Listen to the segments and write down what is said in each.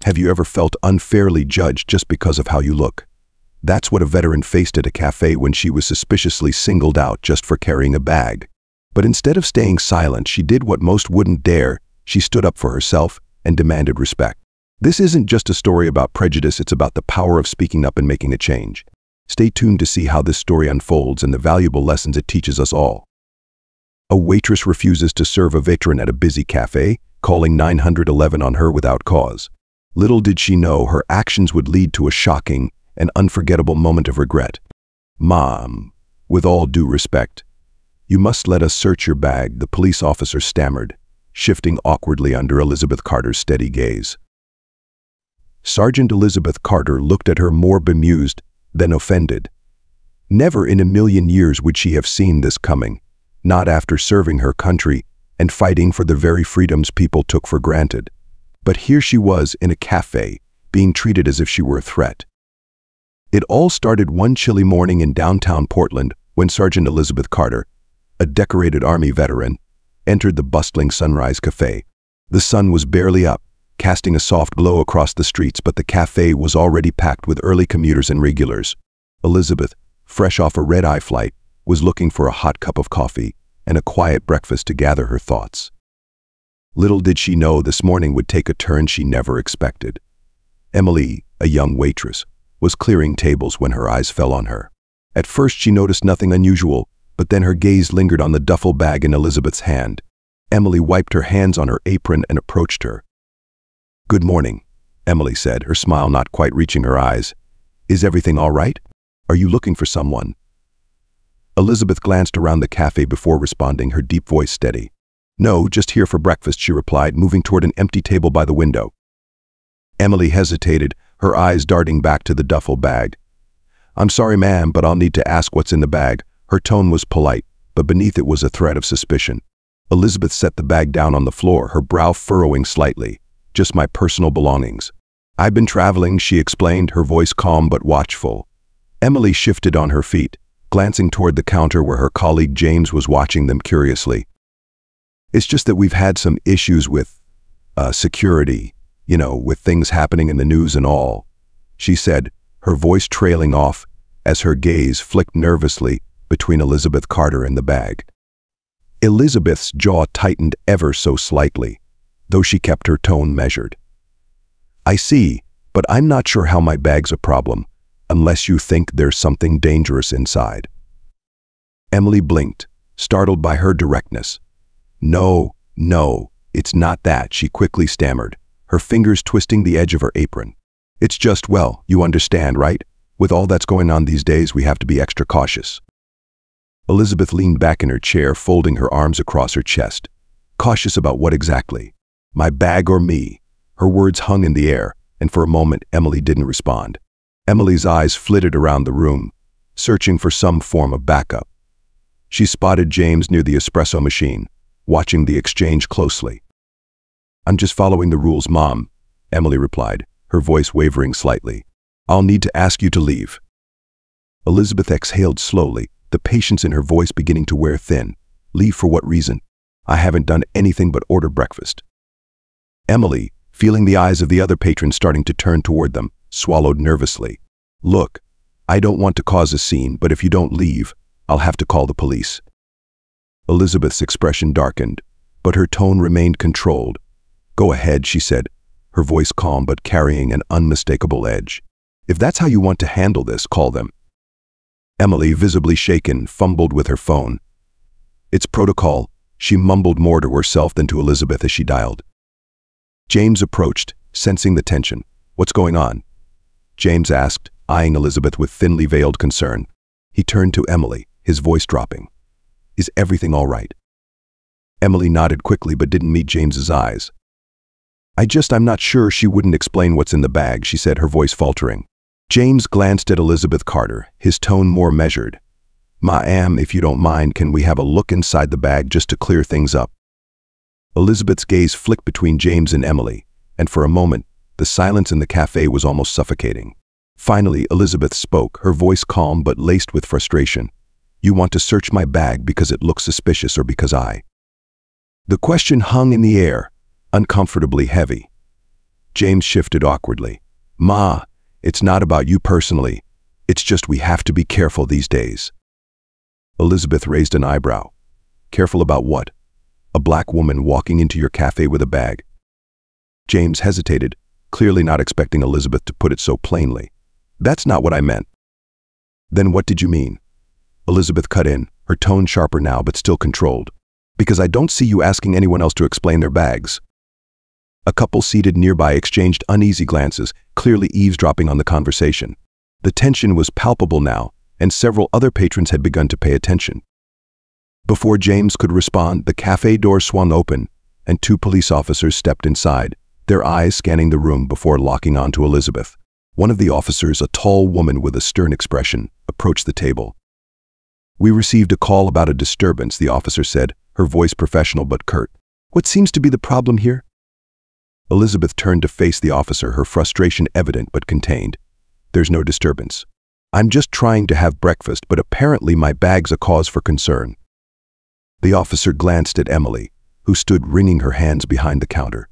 Have you ever felt unfairly judged just because of how you look? That's what a veteran faced at a cafe when she was suspiciously singled out just for carrying a bag. But instead of staying silent, she did what most wouldn't dare. She stood up for herself and demanded respect. This isn't just a story about prejudice, it's about the power of speaking up and making a change. Stay tuned to see how this story unfolds and the valuable lessons it teaches us all. A waitress refuses to serve a veteran at a busy cafe, calling 911 on her without cause. Little did she know her actions would lead to a shocking and unforgettable moment of regret. "Mom, with all due respect, you must let us search your bag," the police officer stammered, shifting awkwardly under Elizabeth Carter's steady gaze. Sergeant Elizabeth Carter looked at her more bemused than offended. Never in a million years would she have seen this coming, not after serving her country and fighting for the very freedoms people took for granted. But here she was in a cafe, being treated as if she were a threat. It all started one chilly morning in downtown Portland when Sergeant Elizabeth Carter, a decorated Army veteran, entered the bustling Sunrise Cafe. The sun was barely up, casting a soft glow across the streets, but the cafe was already packed with early commuters and regulars. Elizabeth, fresh off a red-eye flight, was looking for a hot cup of coffee and a quiet breakfast to gather her thoughts. Little did she know this morning would take a turn she never expected. Emily, a young waitress, was clearing tables when her eyes fell on her. At first she noticed nothing unusual, but then her gaze lingered on the duffel bag in Elizabeth's hand. Emily wiped her hands on her apron and approached her. "Good morning," Emily said, her smile not quite reaching her eyes. "Is everything all right? Are you looking for someone?" Elizabeth glanced around the cafe before responding, her deep voice steady. "No, just here for breakfast," she replied, moving toward an empty table by the window. Emily hesitated, her eyes darting back to the duffel bag. "I'm sorry, ma'am, but I'll need to ask what's in the bag." Her tone was polite, but beneath it was a thread of suspicion. Elizabeth set the bag down on the floor, her brow furrowing slightly. "Just my personal belongings. I've been traveling," she explained, her voice calm but watchful. Emily shifted on her feet, glancing toward the counter where her colleague James was watching them curiously. "It's just that we've had some issues with security, with things happening in the news and all," she said, her voice trailing off as her gaze flicked nervously between Elizabeth Carter and the bag. Elizabeth's jaw tightened ever so slightly, though she kept her tone measured. "I see, but I'm not sure how my bag's a problem, unless you think there's something dangerous inside." Emily blinked, startled by her directness. No, it's not that," she quickly stammered, her fingers twisting the edge of her apron. "It's just, well, you understand, right? With all that's going on these days, we have to be extra cautious." Elizabeth leaned back in her chair, folding her arms across her chest. "Cautious about what exactly? My bag or me?" Her words hung in the air, and for a moment Emily didn't respond. Emily's eyes flitted around the room, searching for some form of backup. She spotted James near the espresso machine, watching the exchange closely. "I'm just following the rules, Mom," Emily replied, her voice wavering slightly. "I'll need to ask you to leave." Elizabeth exhaled slowly, the patience in her voice beginning to wear thin. "Leave for what reason? I haven't done anything but order breakfast." Emily, feeling the eyes of the other patrons starting to turn toward them, swallowed nervously. "Look, I don't want to cause a scene, but if you don't leave, I'll have to call the police." Elizabeth's expression darkened, but her tone remained controlled. "Go ahead," she said, her voice calm but carrying an unmistakable edge. "If that's how you want to handle this, call them." Emily, visibly shaken, fumbled with her phone. "It's protocol," she mumbled more to herself than to Elizabeth as she dialed. James approached, sensing the tension. "What's going on?" James asked, eyeing Elizabeth with thinly veiled concern. He turned to Emily, his voice dropping. "Is everything all right?" Emily nodded quickly but didn't meet James's eyes. I'm not sure." She wouldn't explain what's in the bag, she said, her voice faltering. James glanced at Elizabeth Carter, his tone more measured. "Ma'am, if you don't mind, can we have a look inside the bag just to clear things up?" Elizabeth's gaze flicked between James and Emily, and for a moment, the silence in the cafe was almost suffocating. Finally, Elizabeth spoke, her voice calm but laced with frustration. "You want to search my bag because it looks suspicious or because I?" The question hung in the air, uncomfortably heavy. James shifted awkwardly. Ma, it's not about you personally. It's just we have to be careful these days. Elizabeth raised an eyebrow. Careful about what? A black woman walking into your cafe with a bag. James hesitated, clearly not expecting Elizabeth to put it so plainly. That's not what I meant. Then what did you mean? Elizabeth cut in, her tone sharper now but still controlled. Because I don't see you asking anyone else to explain their bags. A couple seated nearby exchanged uneasy glances, clearly eavesdropping on the conversation. The tension was palpable now, and several other patrons had begun to pay attention. Before James could respond, the cafe door swung open, and 2 police officers stepped inside, their eyes scanning the room before locking onto Elizabeth. One of the officers, a tall woman with a stern expression, approached the table. We received a call about a disturbance, the officer said, her voice professional but curt. What seems to be the problem here? Elizabeth turned to face the officer, her frustration evident but contained. There's no disturbance. I'm just trying to have breakfast, but apparently my bag's a cause for concern. The officer glanced at Emily, who stood wringing her hands behind the counter.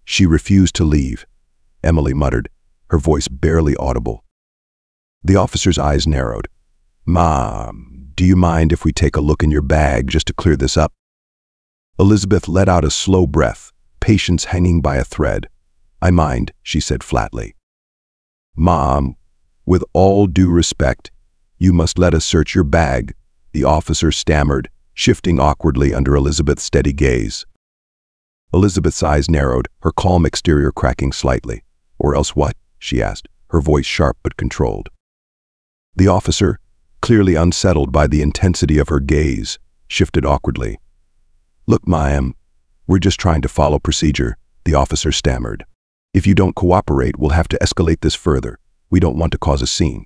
She refused to leave, Emily muttered, her voice barely audible. The officer's eyes narrowed. Mom, do you mind if we take a look in your bag just to clear this up? Elizabeth let out a slow breath, patience hanging by a thread. I mind, she said flatly. Mom, with all due respect, you must let us search your bag, the officer stammered, shifting awkwardly under Elizabeth's steady gaze. Elizabeth's eyes narrowed, her calm exterior cracking slightly. Or else what? She asked, her voice sharp but controlled. The officer, clearly unsettled by the intensity of her gaze, shifted awkwardly. Look, ma'am, we're just trying to follow procedure, the officer stammered. If you don't cooperate, we'll have to escalate this further. We don't want to cause a scene.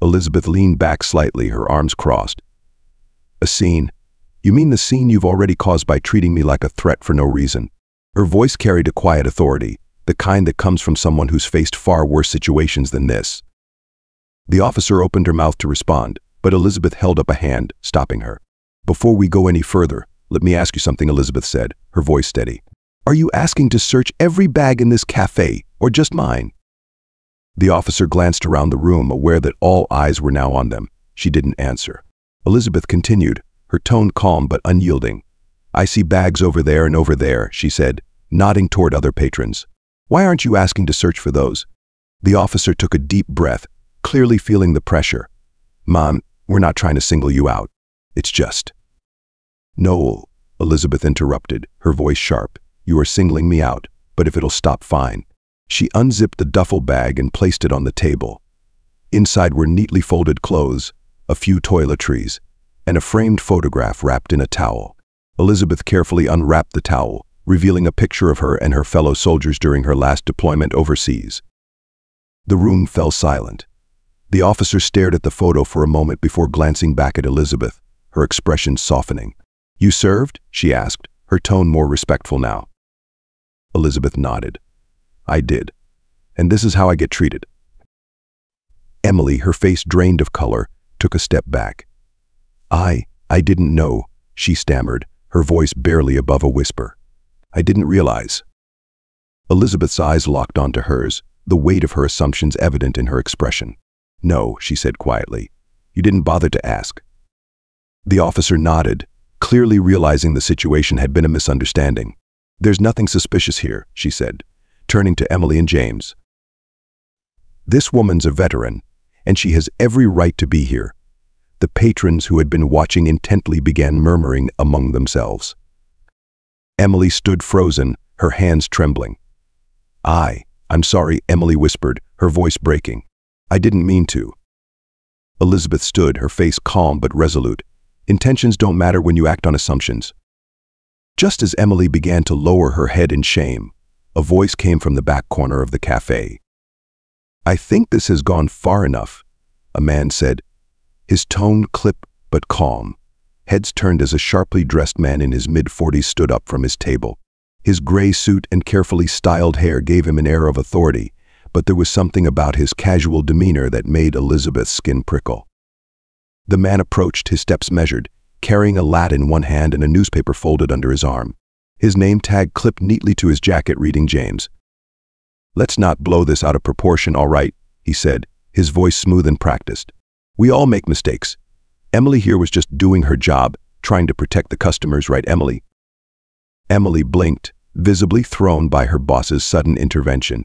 Elizabeth leaned back slightly, her arms crossed. A scene? You mean the scene you've already caused by treating me like a threat for no reason? Her voice carried a quiet authority, the kind that comes from someone who's faced far worse situations than this. The officer opened her mouth to respond, but Elizabeth held up a hand, stopping her. Before we go any further, let me ask you something, Elizabeth said, her voice steady. Are you asking to search every bag in this cafe, or just mine? The officer glanced around the room, aware that all eyes were now on them. She didn't answer. Elizabeth continued, her tone calm but unyielding. I see bags over there and over there, she said, nodding toward other patrons. Why aren't you asking to search for those? The officer took a deep breath, clearly feeling the pressure. Mom, we're not trying to single you out. It's just. No, Elizabeth interrupted, her voice sharp. You are singling me out, but if it'll stop, fine. She unzipped the duffel bag and placed it on the table. Inside were neatly folded clothes, a few toiletries, and a framed photograph wrapped in a towel. Elizabeth carefully unwrapped the towel, revealing a picture of her and her fellow soldiers during her last deployment overseas. The room fell silent. The officer stared at the photo for a moment before glancing back at Elizabeth, her expression softening. You served? She asked, her tone more respectful now. Elizabeth nodded. I did. And this is how I get treated. Emily, her face drained of color, took a step back. I didn't know, she stammered, her voice barely above a whisper. I didn't realize. Elizabeth's eyes locked onto hers, the weight of her assumptions evident in her expression. No, she said quietly. You didn't bother to ask. The officer nodded, clearly realizing the situation had been a misunderstanding. There's nothing suspicious here, she said, turning to Emily and James. This woman's a veteran, and she has every right to be here. The patrons who had been watching intently began murmuring among themselves. Emily stood frozen, her hands trembling. I'm sorry, Emily whispered, her voice breaking. I didn't mean to. Elizabeth stood, her face calm but resolute. Intentions don't matter when you act on assumptions. Just as Emily began to lower her head in shame, a voice came from the back corner of the cafe. I think this has gone far enough, a man said, his tone clipped but calm. Heads turned as a sharply dressed man in his mid-40s stood up from his table. His gray suit and carefully styled hair gave him an air of authority, but there was something about his casual demeanor that made Elizabeth's skin prickle. The man approached, his steps measured, carrying a lat in one hand and a newspaper folded under his arm. His name tag clipped neatly to his jacket reading James. "Let's not blow this out of proportion, all right," he said, his voice smooth and practiced. "We all make mistakes. Emily here was just doing her job, trying to protect the customers, right, Emily?" Emily blinked, visibly thrown by her boss's sudden intervention.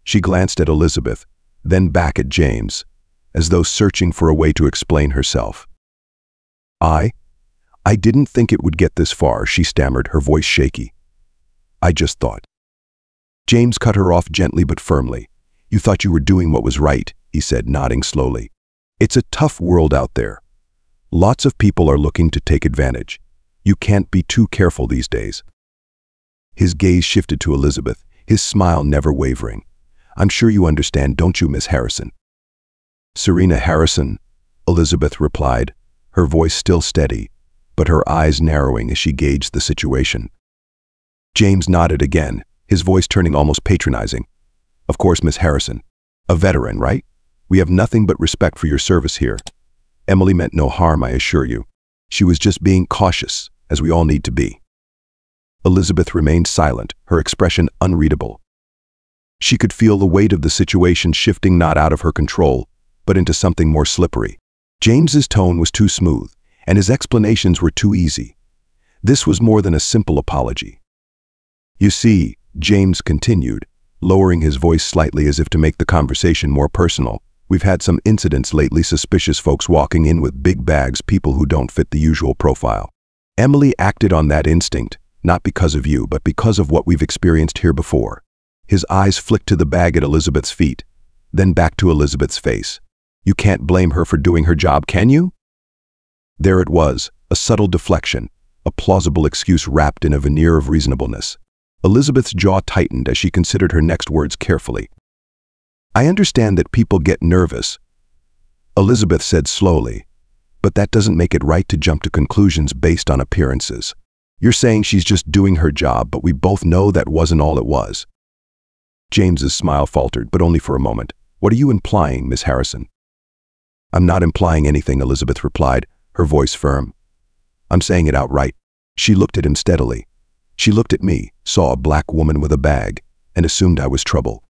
She glanced at Elizabeth, then back at James, as though searching for a way to explain herself. I didn't think it would get this far," she stammered, her voice shaky. "I just thought." James cut her off gently but firmly. "You thought you were doing what was right," he said, nodding slowly. "It's a tough world out there. Lots of people are looking to take advantage. You can't be too careful these days." His gaze shifted to Elizabeth, his smile never wavering. "I'm sure you understand, don't you, Miss Harrison?" "Serena Harrison," Elizabeth replied, her voice still steady, but her eyes narrowing as she gauged the situation. James nodded again, his voice turning almost patronizing. "Of course, Miss Harrison. A veteran, right? We have nothing but respect for your service here. Emily meant no harm, I assure you. She was just being cautious, as we all need to be." Elizabeth remained silent, her expression unreadable. She could feel the weight of the situation shifting not out of her control, but into something more slippery. James's tone was too smooth, and his explanations were too easy. This was more than a simple apology. "You see," James continued, lowering his voice slightly as if to make the conversation more personal, "we've had some incidents lately, suspicious folks walking in with big bags, people who don't fit the usual profile. Emily acted on that instinct, not because of you, but because of what we've experienced here before." His eyes flicked to the bag at Elizabeth's feet, then back to Elizabeth's face. "You can't blame her for doing her job, can you?" There it was, a subtle deflection, a plausible excuse wrapped in a veneer of reasonableness. Elizabeth's jaw tightened as she considered her next words carefully. "I understand that people get nervous," Elizabeth said slowly, "but that doesn't make it right to jump to conclusions based on appearances. You're saying she's just doing her job, but we both know that wasn't all it was." James's smile faltered, but only for a moment. "What are you implying, Miss Harrison?" "I'm not implying anything," Elizabeth replied, her voice firm. "I'm saying it outright." She looked at him steadily. She looked at me, saw a black woman with a bag, and assumed I was trouble.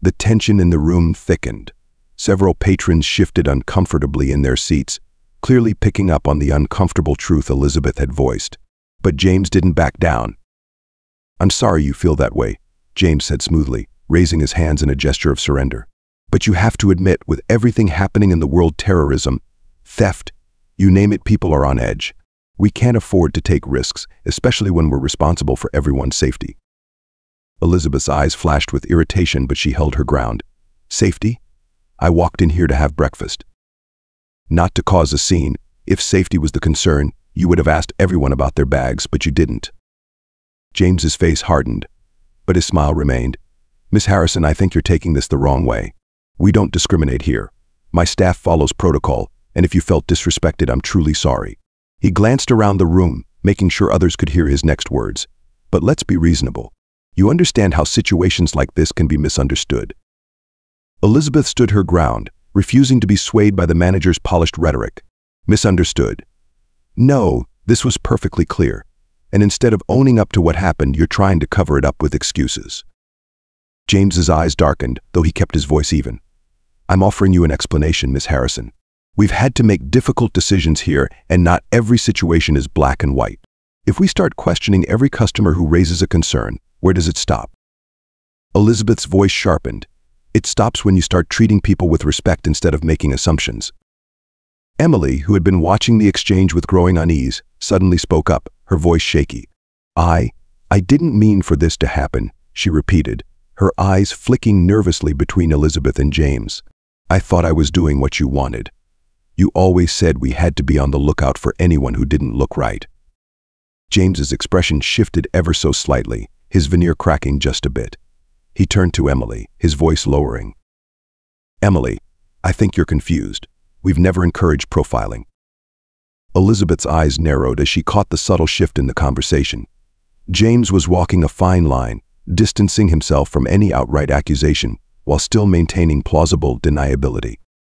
The tension in the room thickened. Several patrons shifted uncomfortably in their seats, clearly picking up on the uncomfortable truth Elizabeth had voiced. But James didn't back down. "I'm sorry you feel that way," James said smoothly, raising his hands in a gesture of surrender. "But you have to admit, with everything happening in the world, terrorism, theft, you name it, people are on edge. We can't afford to take risks, especially when we're responsible for everyone's safety." Elizabeth's eyes flashed with irritation, but she held her ground. "Safety? I walked in here to have breakfast. Not to cause a scene. If safety was the concern, you would have asked everyone about their bags, but you didn't." James's face hardened, but his smile remained. "Miss Harrison, I think you're taking this the wrong way. We don't discriminate here. My staff follows protocol, and if you felt disrespected, I'm truly sorry." He glanced around the room, making sure others could hear his next words. "But let's be reasonable. You understand how situations like this can be misunderstood." Elizabeth stood her ground, refusing to be swayed by the manager's polished rhetoric. "Misunderstood? No, this was perfectly clear. And instead of owning up to what happened, you're trying to cover it up with excuses." James's eyes darkened, though he kept his voice even. "I'm offering you an explanation, Miss Harrison. We've had to make difficult decisions here, and not every situation is black and white. If we start questioning every customer who raises a concern, where does it stop?" Elizabeth's voice sharpened. "It stops when you start treating people with respect instead of making assumptions." Emily, who had been watching the exchange with growing unease, suddenly spoke up, her voice shaky. I didn't mean for this to happen," she repeated, her eyes flicking nervously between Elizabeth and James. "I thought I was doing what you wanted. You always said we had to be on the lookout for anyone who didn't look right." James's expression shifted ever so slightly, his veneer cracking just a bit. He turned to Emily, his voice lowering. "Emily, I think you're confused. We've never encouraged profiling." Elizabeth's eyes narrowed as she caught the subtle shift in the conversation. James was walking a fine line, distancing himself from any outright accusation, while still maintaining plausible deniability.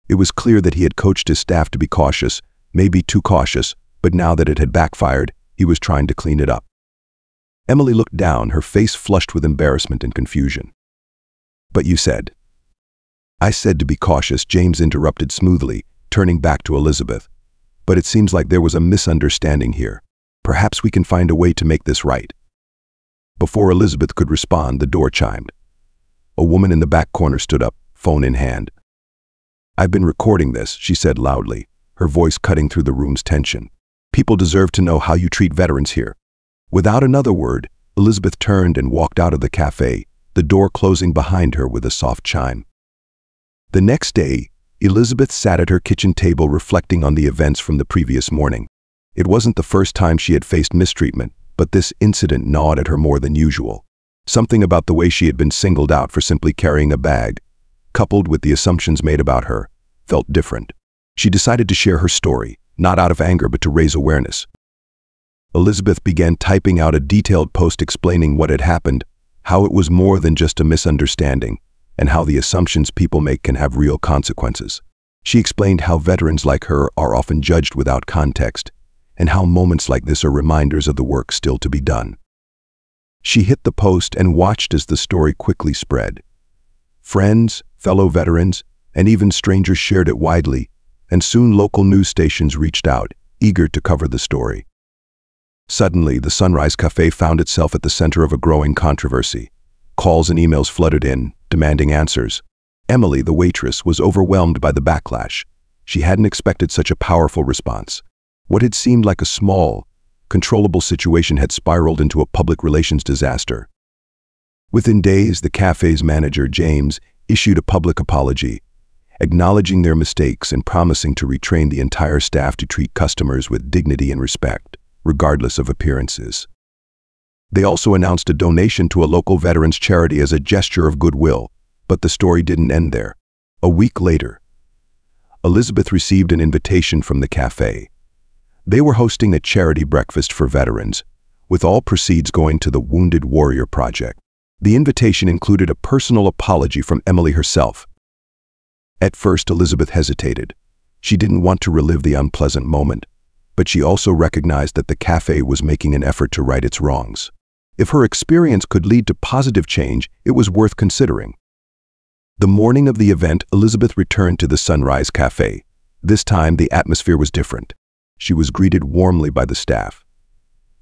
It was clear that he had coached his staff to be cautious, maybe too cautious, but now that it had backfired, he was trying to clean it up. Emily looked down, her face flushed with embarrassment and confusion. But you said. I said to be cautious, James interrupted smoothly, turning back to Elizabeth. But it seems like there was a misunderstanding here. Perhaps we can find a way to make this right. Before Elizabeth could respond, the door chimed. A woman in the back corner stood up, phone in hand. I've been recording this, she said loudly, her voice cutting through the room's tension. People deserve to know how you treat veterans here. Without another word, Elizabeth turned and walked out of the cafe, the door closing behind her with a soft chime. The next day, Elizabeth sat at her kitchen table reflecting on the events from the previous morning. It wasn't the first time she had faced mistreatment, but this incident gnawed at her more than usual. Something about the way she had been singled out for simply carrying a bag, coupled with the assumptions made about her, felt different. She decided to share her story, not out of anger but to raise awareness. Elizabeth began typing out a detailed post explaining what had happened, how it was more than just a misunderstanding, and how the assumptions people make can have real consequences. She explained how veterans like her are often judged without context, and how moments like this are reminders of the work still to be done. She hit the post and watched as the story quickly spread. Friends, fellow veterans, and even strangers shared it widely, and soon local news stations reached out, eager to cover the story. Suddenly, the Sunrise Cafe found itself at the center of a growing controversy. Calls and emails flooded in, demanding answers. Emily, the waitress, was overwhelmed by the backlash. She hadn't expected such a powerful response. What had seemed like a small, controllable situation had spiraled into a public relations disaster. Within days, the cafe's manager, James, issued a public apology, acknowledging their mistakes and promising to retrain the entire staff to treat customers with dignity and respect, regardless of appearances. They also announced a donation to a local veterans charity as a gesture of goodwill, but the story didn't end there. A week later, Elizabeth received an invitation from the cafe. They were hosting a charity breakfast for veterans, with all proceeds going to the Wounded Warrior Project. The invitation included a personal apology from Emily herself. At first, Elizabeth hesitated. She didn't want to relive the unpleasant moment, but she also recognized that the cafe was making an effort to right its wrongs. If her experience could lead to positive change, it was worth considering. The morning of the event, Elizabeth returned to the Sunrise Cafe. This time, the atmosphere was different. She was greeted warmly by the staff.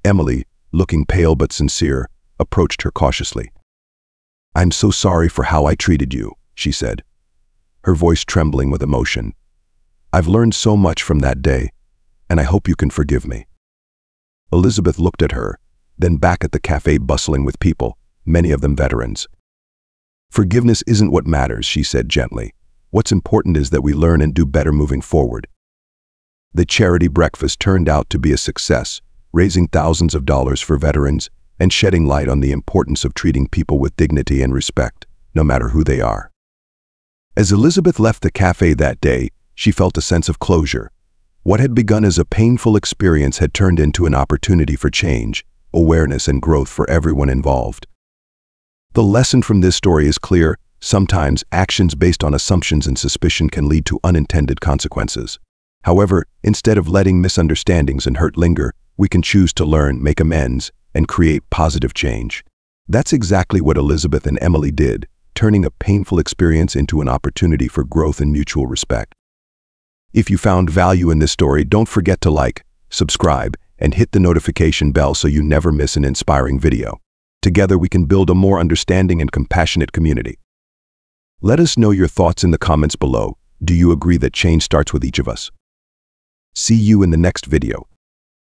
Emily, looking pale but sincere, approached her cautiously. "I'm so sorry for how I treated you," she said, her voice trembling with emotion. "I've learned so much from that day, and I hope you can forgive me." Elizabeth looked at her, then back at the cafe bustling with people, many of them veterans. "Forgiveness isn't what matters," she said gently. "What's important is that we learn and do better moving forward." The charity breakfast turned out to be a success, raising thousands of dollars for veterans and shedding light on the importance of treating people with dignity and respect, no matter who they are. As Elizabeth left the cafe that day, she felt a sense of closure. What had begun as a painful experience had turned into an opportunity for change, awareness, and growth for everyone involved. The lesson from this story is clear. Sometimes actions based on assumptions and suspicion can lead to unintended consequences. However, instead of letting misunderstandings and hurt linger, we can choose to learn, make amends, and create positive change. That's exactly what Elizabeth and Emily did, turning a painful experience into an opportunity for growth and mutual respect. If you found value in this story, don't forget to like, subscribe, and hit the notification bell so you never miss an inspiring video. Together we can build a more understanding and compassionate community. Let us know your thoughts in the comments below. Do you agree that change starts with each of us? See you in the next video.